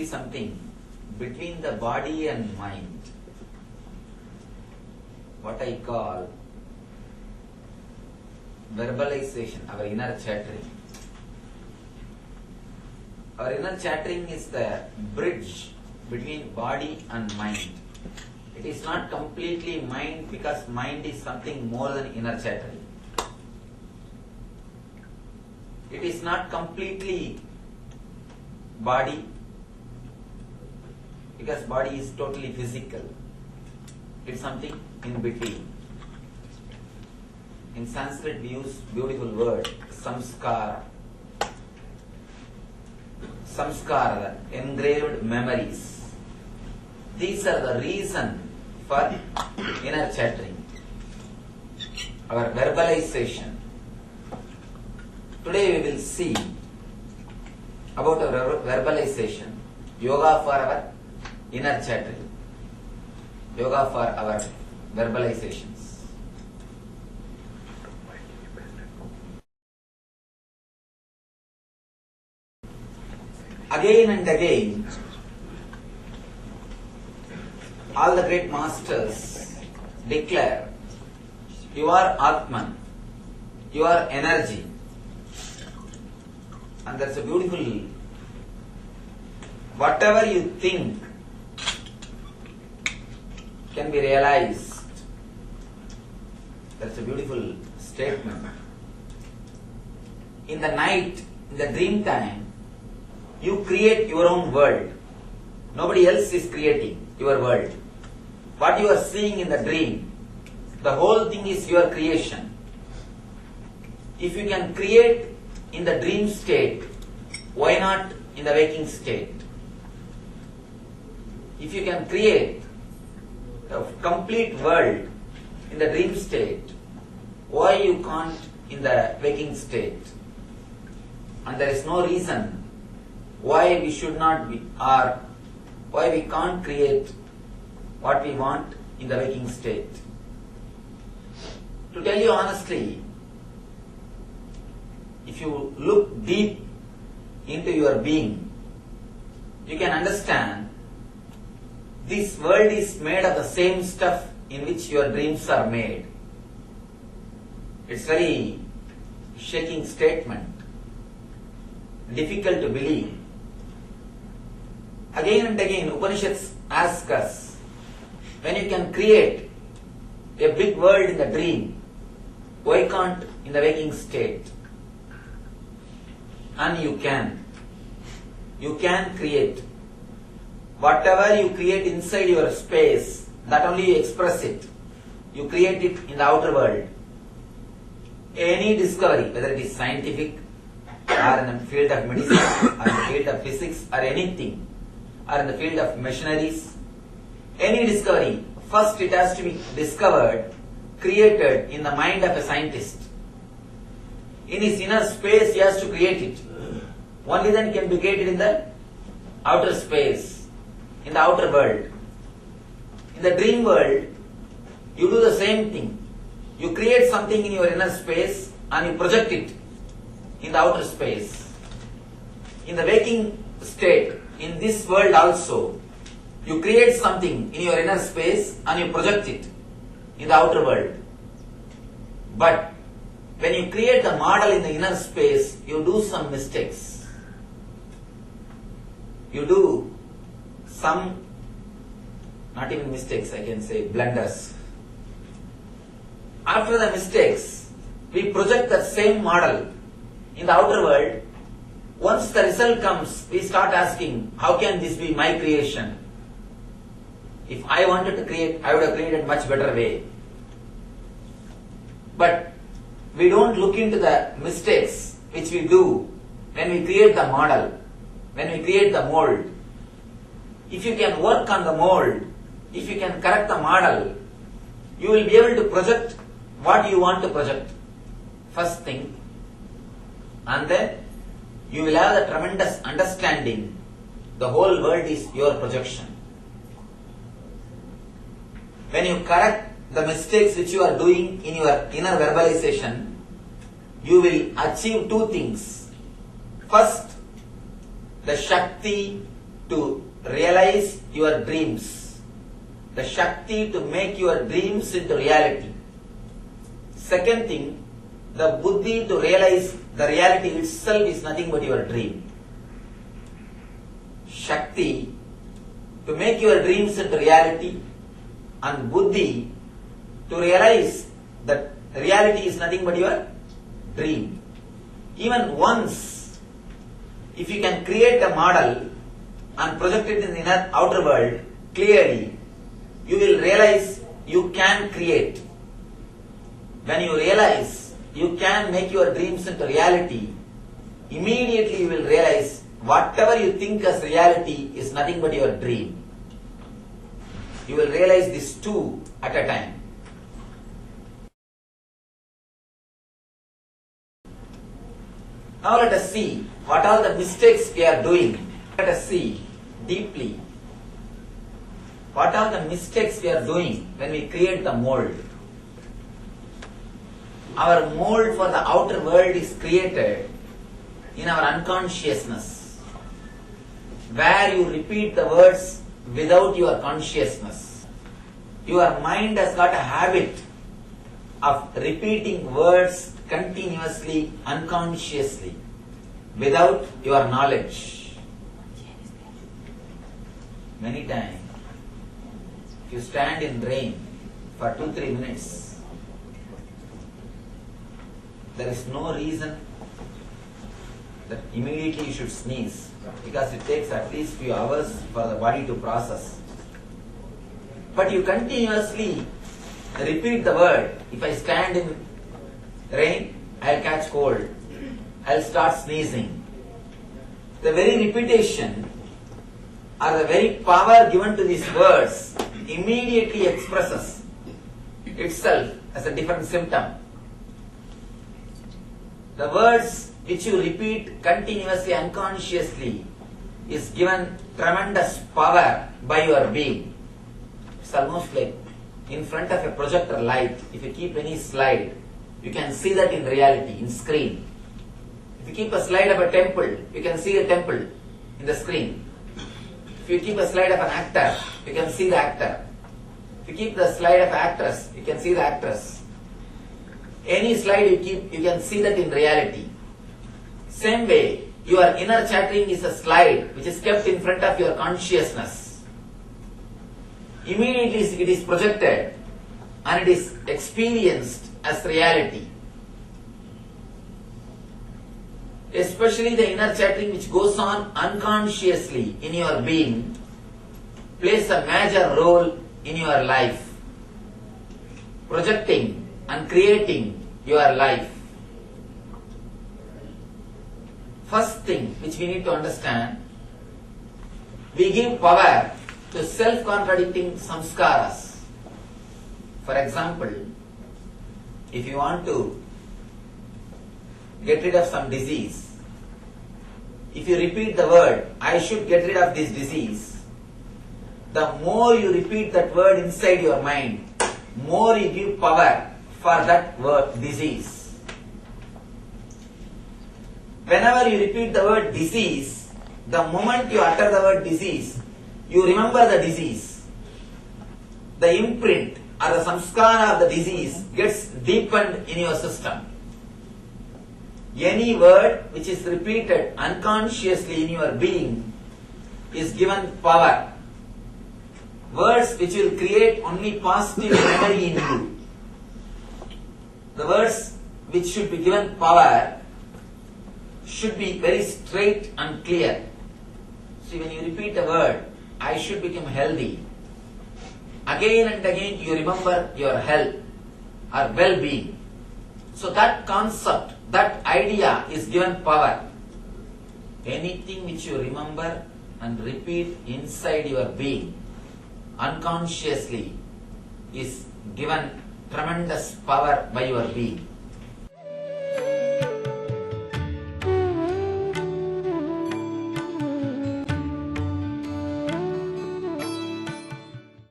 see something between the body and mind, what I call verbalization, our inner chattering. Our inner chattering is the bridge between body and mind. It is not completely mind, because mind is something more than inner chattering. It is not completely body, because body is totally physical. It's something in between. In Sanskrit we use beautiful word, samskara. Samskara, the engraved memories. These are the reason for inner chattering, our verbalization. Today we will see about our verbalization, yoga for our inner chattering, yoga for our verbalizations. Again and again, all the great masters declare, you are Atman, you are energy. And that's a beautiful, whatever you think can be realized. That's a beautiful statement. In the night, in the dream time, you create your own world. Nobody else is creating your world. What you are seeing in the dream, the whole thing is your creation. If you can create in the dream state, why not in the waking state? If you can create a complete world in the dream state, why you can't in the waking state? And there is no reason why we should not be, or why we can't create what we want in the waking state. To tell you honestly, if you look deep into your being, you can understand this world is made of the same stuff in which your dreams are made. It's very shaking statement, difficult to believe. Again and again, Upanishads ask us, when you can create a big world in the dream, why can't in the waking state? And you can. You can create. Whatever you create inside your space, that only you express it. You create it in the outer world. Any discovery, whether it is scientific, or in the field of medicine, or in the field of physics, or anything, or in the field of machineries, any discovery, first it has to be discovered, created in the mind of a scientist. In his inner space he has to create it. Only then it can be created in the outer space, in the outer world. In the dream world, you do the same thing. You create something in your inner space and you project it in the outer space. In the waking state, in this world also, you create something in your inner space and you project it in the outer world. But when you create the model in the inner space, you do some mistakes. You do some, not even mistakes, I can say blunders. After the mistakes, we project the same model in the outer world. Once the result comes, we start asking, how can this be my creation? If I wanted to create, I would have created much better way. But we don't look into the mistakes which we do when we create the model, when we create the mold. If you can work on the mold, if you can correct the model, you will be able to project what you want to project. First thing. And then you will have the tremendous understanding. The whole world is your projection. When you correct the mistakes which you are doing in your inner verbalization, you will achieve two things. First, the Shakti to realize your dreams. The Shakti to make your dreams into reality. Second thing, the Buddhi to realize the reality itself is nothing but your dream. Shakti to make your dreams into reality, and Buddhi to realize that reality is nothing but your dream. Even once, if you can create a model and project it in the outer world clearly, you will realize you can create. When you realize you can make your dreams into reality, immediately you will realize whatever you think as reality is nothing but your dream. You will realize these two at a time. Now let us see what are the mistakes we are doing. Let us see deeply what are the mistakes we are doing when we create the mold. Our mold for the outer world is created in our unconsciousness, where you repeat the words without your consciousness. Your mind has got a habit of repeating words continuously, unconsciously, without your knowledge. Many times, if you stand in rain for 2-3 minutes, there is no reason that immediately you should sneeze, because it takes at least few hours for the body to process. But you continuously repeat the word. If I stand in rain, I'll catch cold, I'll start sneezing. The very repetition or the very power given to these words immediately expresses itself as a different symptom. The words which you repeat continuously, unconsciously, is given tremendous power by your being. It's almost like in front of a projector light. If you keep any slide, you can see that in reality, in screen. If you keep a slide of a temple, you can see a temple in the screen. If you keep a slide of an actor, you can see the actor. If you keep the slide of an actress, you can see the actress. Any slide you keep, you can see that in reality. Same way, your inner chattering is a slide which is kept in front of your consciousness. Immediately it is projected and it is experienced as reality. Especially the inner chattering which goes on unconsciously in your being plays a major role in your life, projecting and creating your life. First thing which we need to understand, we give power to self-contradicting samskaras. For example, if you want to get rid of some disease, if you repeat the word, I should get rid of this disease, the more you repeat that word inside your mind, more you give power for that word, disease. Whenever you repeat the word disease, the moment you utter the word disease, you remember the disease. The imprint or the samskara of the disease gets deepened in your system. Any word which is repeated unconsciously in your being is given power. Words which will create only positive memory in you. The words which should be given power should be very straight and clear. See, when you repeat a word, I should become healthy, again and again you remember your health or well-being. So that concept, that idea is given power. Anything which you remember and repeat inside your being, unconsciously, is given tremendous power by your being.